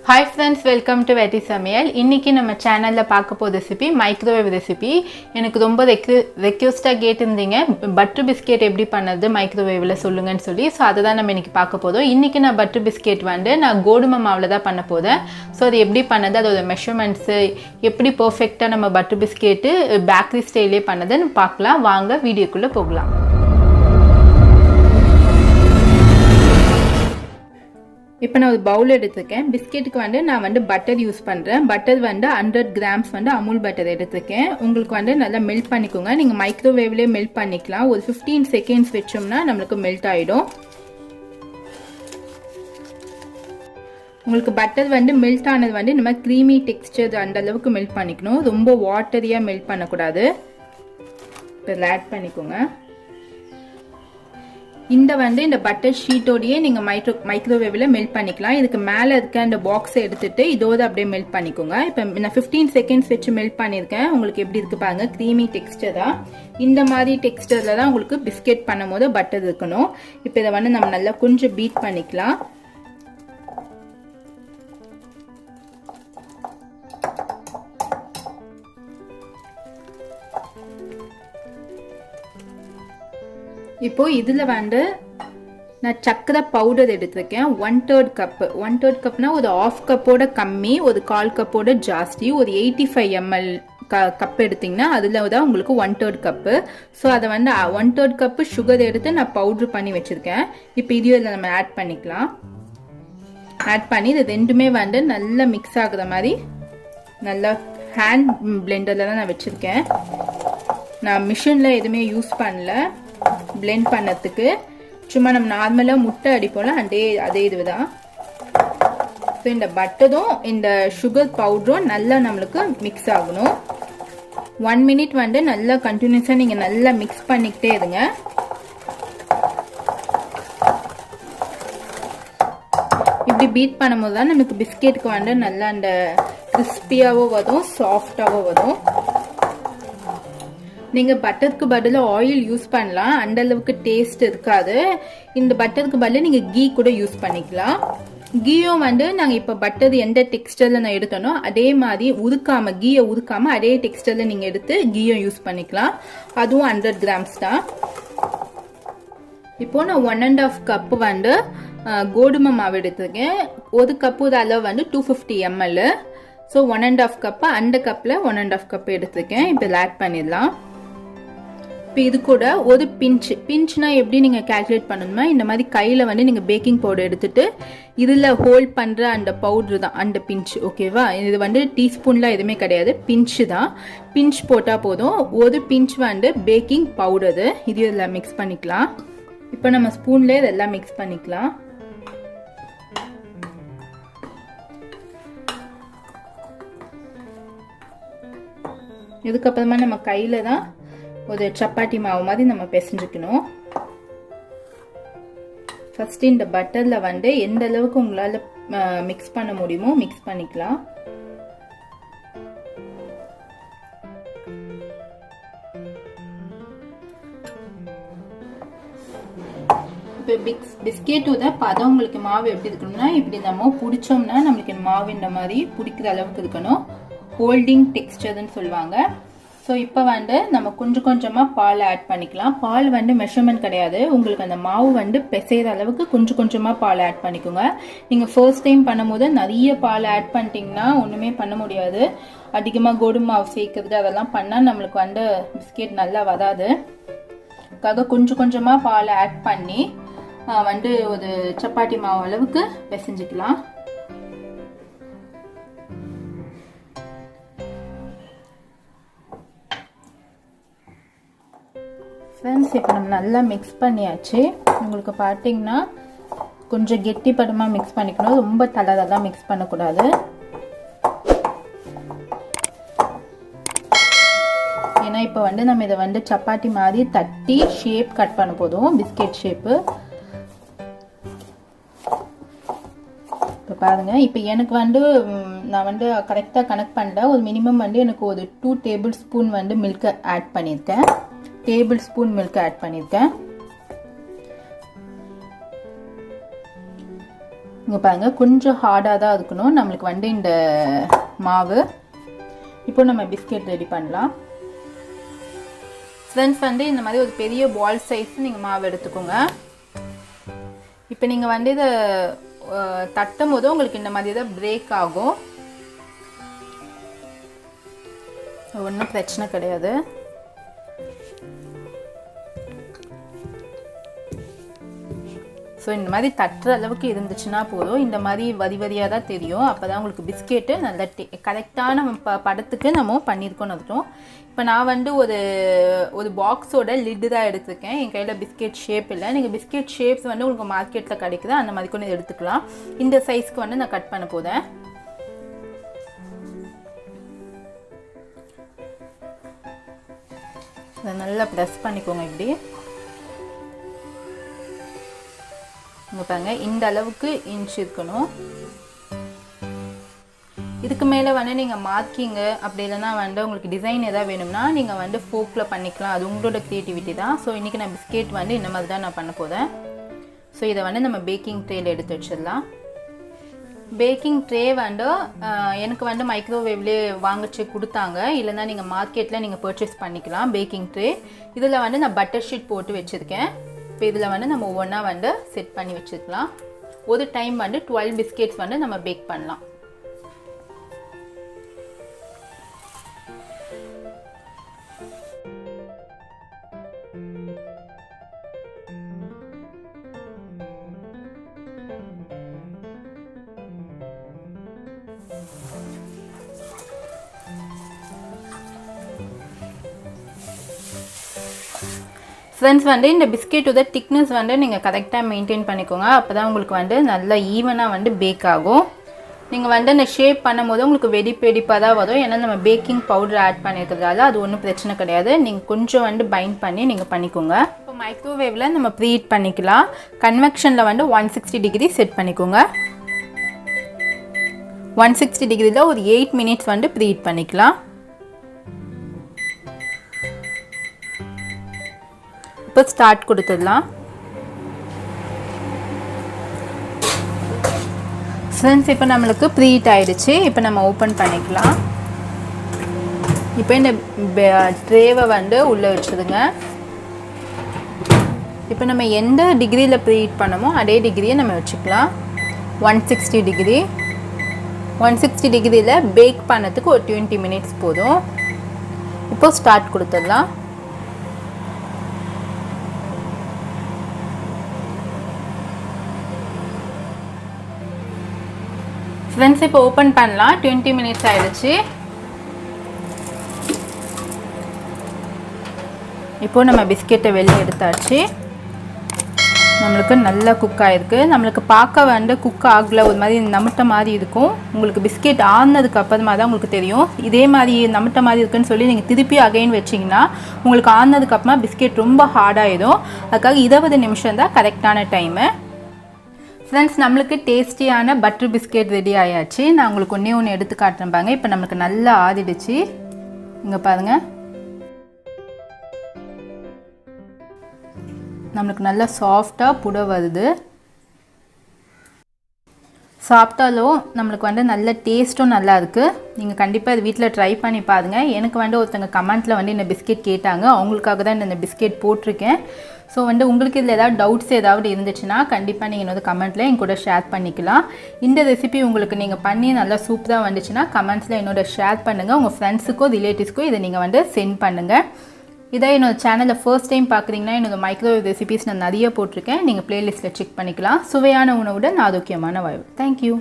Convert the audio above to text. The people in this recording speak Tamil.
Hi friends, welcome to Samayal. இன்னைக்கு நம்ம சேனல்ல பார்க்க போற ரெசிபி மைக்ரோவேவ் ரெசிபி. எனக்கு ரொம்ப ரெக்வெஸ்டா கேட்டிருந்தீங்க பட்டர் பிஸ்கட் எப்படி பண்ணது மைக்ரோவேவ்ல சொல்லுங்கன்னு சொல்லி. சோ அத தான் நம்ம இன்னைக்கு பார்க்க போறோம். இன்னைக்கு நான் பட்டர் பிஸ்கட் நான் கோதுமை மாவுல தான் பண்ண போறேன். சோ அது எப்படி பண்ணது அதோட மெஷர்மென்ட்ஸ் எப்படி பெர்ஃபெக்ட்டா நம்ம பட்டர் பிஸ்கட் பேக்கரி ஸ்டைல்லே பண்ணதுன்னு பார்க்கலாம். வாங்க வீடியோக்குள்ள போகலாம். இப்போ நான் ஒரு பவுல் எடுத்துக்கேன். பிஸ்கெட்டுக்கு நான் பட்டர் யூஸ் பண்ணுறேன். பட்டர் 100 கிராம்ஸ் அமுல் பட்டர் எடுத்துக்கேன். உங்களுக்கு நல்லா மெல்ட் பண்ணிக்கோங்க. நீங்கள் மைக்ரோவேவ்லேயே மெல்ட் பண்ணிக்கலாம். ஒரு 15 செகண்ட்ஸ் வச்சோம்னா நம்மளுக்கு மெல்ட் ஆகிடும். உங்களுக்கு பட்டர் மெல்ட் ஆனது இந்த மாதிரி க்ரீமி டெக்ஸ்டர் அந்த அளவுக்கு மெல்ட் பண்ணிக்கணும். ரொம்ப வாட்டரியாக மெல்ட் பண்ணக்கூடாது. இப்போ ஆட் பண்ணிக்கோங்க. இந்த பட்டர் ஷீட்டோடையே நீங்கள் மைக்ரோவேவில் மெல்ட் பண்ணிக்கலாம். இதுக்கு மேலே இருக்க அந்த பாக்ஸை எடுத்துட்டு இதோட அப்படியே மெல்ட் பண்ணிக்கோங்க. இப்போ நான் 15 செகண்ட்ஸ் வச்சு மெல்ட் பண்ணியிருக்கேன். உங்களுக்கு எப்படி இருக்கு பாருங்க, க்ரீமி டெக்ஸ்டரா. இந்த மாதிரி டெக்ஸ்டர்ல தான் உங்களுக்கு பிஸ்கெட் பண்ணும் போது பட்டர் இருக்கணும். இப்போ இதை நம்ம நல்லா கொஞ்சம் பீட் பண்ணிக்கலாம். இப்போ இதுல நான் சக்கரை பவுடர் எடுத்திருக்கேன். 1/3 கப். 1/3 கப்னா ஒரு 1/2 கப்போட கம்மி, ஒரு 1/4 கப்போட ஜாஸ்தி. ஒரு 85 ml கப் எடுத்தீங்கன்னா அதுல தான் உங்களுக்கு 1/3 கப்பு. ஸோ அதை 1/3 கப்பு சுகர் எடுத்து நான் பவுடர் பண்ணி வச்சிருக்கேன். இப்போ இதில் நம்ம ஆட் பண்ணிக்கலாம். ஆட் பண்ணி இது ரெண்டுமே நல்லா மிக்ஸ் ஆகுற மாதிரி நல்லா ஹேண்ட் பிளெண்டர்ல தான் நான் வச்சிருக்கேன். நான் மிஷின்ல எதுவுமே யூஸ் பண்ணல பிளெண்ட் பண்ணதுக்கு. சும்மா நம்ம நார்மலா முட்டை அடிப்போம்ல அதே இதுதான். இந்த பட்டரும் இந்த சுகர் பவுடரும் நல்லா நம்மளுக்கு மிக்ஸ் ஆகணும். 1 மினிட் நல்லா கண்டினியூஸா நீங்க நல்லா மிக்ஸ் பண்ணிக்கிட்டே இருங்க. இப்படி பீட் பண்ணும்போது தான் நமக்கு பிஸ்கெட்டுக்கு நல்லா அந்த கிறிஸ்பியாவோ வரும், சாஃப்டாவோ வரும். நீங்க பட்டருக்கு பதிலா ஆயில் யூஸ் பண்ணலாம். அந்த அளவுக்கு டேஸ்ட் இருக்காது. இந்த பட்டருக்கு பதிலா நீங்க கீ கூட யூஸ் பண்ணிக்கலாம். கீயும் நாங்க இப்ப பட்டர் எந்த டெக்ஸ்டர்ல நான் எடுத்தனோ அதே மாதிரி உருக்காம, கீயை உருக்காம அதே டெக்ஸ்டர்ல நீங்க எடுத்து கீயும் யூஸ் பண்ணிக்கலாம். அதுவும் 100 கிராம்ஸ் தான். இப்போ நான் 1.5 கப் கோதுமை மாவு எடுத்திருக்கேன். ஒரு கப்பு அளவு 250 ml. ஸோ 1.5 கப், அந்த கப்ல 1.5 கப் எடுத்திருக்கேன். இப்போ ஆட் பண்ணிடலாம். இப்போ இது கூட ஒரு பிஞ்ச்னா எப்படி நீங்க கால்குலேட் பண்ணணுமா, இந்த மாதிரி கையில நீங்க பேக்கிங் பவுடர் எடுத்துட்டு இதுல ஹோல்ட் பண்ற அந்த பவுடர் தான் அந்த பிஞ்ச். ஓகேவா? இது டீஸ்பூன்ல எதுவுமே கிடையாது, பிஞ்ச் தான். பிஞ்ச் போட்டா போதும். ஒரு பிஞ்ச் பேக்கிங் பவுடர் இது இதெல்லாம் மிக்ஸ் பண்ணிக்கலாம். இப்போ நம்ம ஸ்பூன்ல இதெல்லாம் மிக்ஸ் பண்ணிக்கலாம். இதுக்கப்புறமா நம்ம கையில தான் ஒரு சப்பாத்தி மாவு மாதிரி நம்ம பிசைஞ்சுக்கணும். ஃபர்ஸ்ட் இந்த பட்டர்ல எந்த அளவுக்கு உங்களால மிக்ஸ் பண்ண முடியுமோ மிக்ஸ் பண்ணிக்கலாம். இப்போ பிஸ்கெட்டோட பதம் உங்களுக்கு மாவு எப்படி இருக்கணும்னா, இப்படி நம்ம பிடிச்சோம்னா நம்மளுக்கு மாவு இந்த மாதிரி பிடிக்கிற அளவுக்கு இருக்கணும். ஹோல்டிங் டெக்ஸ்டர்னு சொல்லுவாங்க. ஸோ இப்போ நம்ம கொஞ்சம் கொஞ்சமா பால் ஆட் பண்ணிக்கலாம். பால் மெஷர்மெண்ட் கிடையாது. உங்களுக்கு அந்த மாவு பிசைற அளவுக்கு கொஞ்சம் கொஞ்சமா பால் ஆட் பண்ணிக்கோங்க. நீங்க ஃபர்ஸ்ட் டைம் பண்ணும்போது நிறைய பால் ஆட் பண்ணிட்டீங்கன்னா ஒண்ணுமே பண்ண முடியாது. அதிகமா கோதுமை மாவு சேர்க்கறது அதெல்லாம் பண்ணா நம்மளுக்கு பிஸ்கெட் நல்லா வராது. அதுக்காக கொஞ்சம் கொஞ்சமா பால் ஆட் பண்ணி ஒரு சப்பாத்தி மாவு அளவுக்கு பிசைஞ்சுக்கலாம். ஃப்ரெண்ட்ஸ், இப்போ நம்ம நல்லா மிக்ஸ் பண்ணியாச்சு. உங்களுக்கு பார்த்தீங்கன்னா கொஞ்சம் கெட்டி பதமாக மிக்ஸ் பண்ணிக்கணும். ரொம்ப தளதெல்லாம் மிக்ஸ் பண்ணக்கூடாது. ஏன்னா இப்போ நம்ம இதை சப்பாத்தி மாதிரி தட்டி ஷேப் கட் பண்ண போதும், பிஸ்கெட் ஷேப்பு. இப்போ பாருங்க, இப்போ எனக்கு நான் கரெக்டாக கனெக்ட் பண்ணிட்டேன். ஒரு மினிமம் எனக்கு ஒரு 2 டேபிள் ஸ்பூன் மில்க் ஆட் பண்ணியிருக்கேன். டேபிள் ஸ்பூன் மில்க் ஆட் பண்ணியிருக்கேன். இங்கே பாருங்கள் கொஞ்சம் ஹார்டாக தான் இருக்கணும் நம்மளுக்கு வந்து இந்த மாவு. இப்போ நம்ம பிஸ்கெட் ரெடி பண்ணலாம். ஃப்ரெண்ட்ஸ் வந்து இந்த மாதிரி ஒரு பெரிய பால் சைஸ் நீங்கள் மாவு எடுத்துக்கோங்க. இப்போ நீங்கள் வந்து இதை தட்டும் போது உங்களுக்கு இந்த மாதிரி தான் பிரேக் ஆகும். ஒன்றும் பிரச்சனை கிடையாது. ஸோ இந்த மாதிரி தட்டுற அளவுக்கு இருந்துச்சுன்னா போதும். இந்த மாதிரி வரியாக தான் தெரியும். அப்போ தான் உங்களுக்கு பிஸ்கெட்டு நல்ல கரெக்டான படத்துக்கு நம்ம பண்ணியிருக்கோன்னு அர்த்தம். இப்போ நான் வந்து ஒரு பாக்ஸோட லிட்டு தான் எடுத்துருக்கேன். என் கையில் பிஸ்கெட் ஷேப் இல்லை. நீங்கள் பிஸ்கெட் ஷேப்ஸ் வந்து உங்களுக்கு மார்க்கெட்டில் கிடைக்குது, அந்த மாதிரி கூட எடுத்துக்கலாம். இந்த சைஸ்க்கு வந்து நான் கட் பண்ண போதேன். இதை நல்லா ப்ரெஸ் பண்ணிக்கோங்க. இப்படி இங்கே பாருங்க, இந்த அளவுக்கு இன்ச் இருக்கணும். இதுக்கு மேலே வந்து நீங்கள் மார்க்கிங்கு அப்படி இல்லைனா வந்து உங்களுக்கு டிசைன் எதாவது வேணும்னா நீங்கள் வந்து ஃபோக்கில் பண்ணிக்கலாம். அது உங்களோட க்ரியேட்டிவிட்டி தான். ஸோ இன்றைக்கி நான் பிஸ்கெட் வந்து இந்த மாதிரி தான் நான் பண்ண போகிறேன். ஸோ இதை வந்து நம்ம பேக்கிங் ட்ரேயில் எடுத்து வச்சிடலாம். பேக்கிங் ட்ரே வந்து எனக்கு வந்து மைக்ரோவேவ்லேயே வாங்கிச்சு கொடுத்தாங்க. இல்லைனா நீங்கள் மார்க்கெட்டில் நீங்கள் பர்ச்சேஸ் பண்ணிக்கலாம் பேக்கிங் ட்ரே. இதில் வந்து நான் பட்டர் ஷீட் போட்டு வச்சுருக்கேன். இப்போ இதில் வந்து நம்ம ஒவ்வொன்றா வந்து செட் பண்ணி வச்சுக்கலாம். ஒரு டைம் வந்து 12 பிஸ்கெட்ஸ் வந்து நம்ம பேக் பண்ணலாம். ஃப்ரெண்ட்ஸ் வந்து இந்த பிஸ்கெட்டோட திக்னஸ் வந்து நீங்கள் கரெக்டாக மெயின்டைன் பண்ணிக்கோங்க. அப்போ தான் உங்களுக்கு வந்து நல்லா ஈவனாக வந்து பேக் ஆகும். நீங்கள் வந்து இந்த ஷேப் பண்ணும்போது உங்களுக்கு வெடிப்பாக தான் வரும். ஏன்னா நம்ம பேக்கிங் பவுடர் ஆட் பண்ணியிருக்கிறதால அது ஒன்றும் பிரச்சனை கிடையாது. நீங்கள் கொஞ்சம் வந்து பைண்ட் பண்ணி நீங்கள் பண்ணிக்கோங்க. இப்போ மைக்ரோவேவில் நம்ம ப்ரீஹீட் பண்ணிக்கலாம். கன்வெக்ஷனில் வந்து 160 டிகிரி செட் பண்ணிக்கோங்க. 160 டிகிரியில் ஒரு 8 மினிட்ஸ் வந்து ப்ரீஹீட் பண்ணிக்கலாம். இப்போ ஸ்டார்ட் கொடுத்துடலாம். ஃப்ரெண்ட்ஸ் இப்போ நம்மளுக்கு ப்ரீஹீட் ஆகிடுச்சு. இப்போ நம்ம ஓப்பன் பண்ணிக்கலாம். இப்போ இந்த ட்ரேவை வந்து உள்ளே வச்சுடுங்க. இப்போ நம்ம எந்த டிகிரியில் ப்ரீஹீட் பண்ணமோ அதே டிகிரியை நம்ம வச்சுக்கலாம். 160 டிகிரி. 160 டிகிரியில் பேக் பண்ணதுக்கு ஒரு 20 மினிட்ஸ் போதும். இப்போது ஸ்டார்ட் கொடுத்துடலாம். ஃப்ரெண்ட்ஸ் இப்போ ஓப்பன் பண்ணலாம். 20 மினிட்ஸ் ஆயிடுச்சு. இப்போது நம்ம பிஸ்கெட்டை வெளியே எடுத்தாச்சு. நம்மளுக்கு நல்லா குக் ஆகிருக்கு. நம்மளுக்கு பார்க்க வந்து குக் ஆகலை, ஒரு மாதிரி நமுட்ட மாதிரி இருக்கும். உங்களுக்கு பிஸ்கெட் ஆனதுக்கு அப்புறமா தான் உங்களுக்கு தெரியும். இதே மாதிரி நமுட்ட மாதிரி இருக்குன்னு சொல்லி நீங்கள் திருப்பி அகைன் வச்சிங்கன்னா உங்களுக்கு ஆனதுக்கு அப்புறமா பிஸ்கெட் ரொம்ப ஹார்டாகிடும். அதுக்காக 20 நிமிஷம் தான் கரெக்டான டைமு. ஃப்ரெண்ட்ஸ் நம்மளுக்கு டேஸ்டியான பட்டர் பிஸ்கெட் ரெடி ஆயாச்சு. நான் உங்களுக்கு ஒன்று எடுத்து காட்டுறேன் பாருங்க. இப்போ நம்மளுக்கு நல்லா ஆறிடுச்சு. இங்கே பாருங்கள், நம்மளுக்கு நல்லா சாஃப்டாக புடை வருது. சாப்பிட்டாலும் நம்மளுக்கு வந்து நல்ல டேஸ்ட்டும் நல்லா இருக்குது. நீங்கள் கண்டிப்பாக இது வீட்டில் ட்ரை பண்ணி பாருங்கள். எனக்கு வந்து ஒருத்தங்க கமெண்ட்டில் வந்து இந்த பிஸ்கெட் கேட்டாங்க. அவங்களுக்காக தான் இந்த பிஸ்கெட் போட்டிருக்கேன். ஸோ வந்து உங்களுக்கு இதில் ஏதாவது டவுட்ஸ் ஏதாவது இருந்துச்சுன்னா கண்டிப்பாக நீங்கள் என்னோட கமெண்ட்டில் என் கூட ஷேர் பண்ணிக்கலாம். இந்த ரெசிபி உங்களுக்கு நீங்கள் பண்ணி நல்லா சூப்பராக வந்துச்சுன்னா கமெண்ட்ஸில் என்னோட ஷேர் பண்ணுங்கள். உங்கள் ஃப்ரெண்ட்ஸுக்கோ ரிலேட்டிவ்ஸ்க்கோ இதை நீங்கள் வந்து சென்ட் பண்ணுங்கள். இதை என்னோட சேனலில் ஃபர்ஸ்ட் டைம் பார்க்குறீங்கன்னா என்னோட மைக்ரோவேவ் ரெசிபிஸ் நான் நிறைய போட்டிருக்கேன். நீங்கள் ப்ளேலிஸ்ட்டில் செக் பண்ணிக்கலாம். சுவையான உணவுடன் ஆரோக்கியமான வாழ்வு. தேங்க்யூ.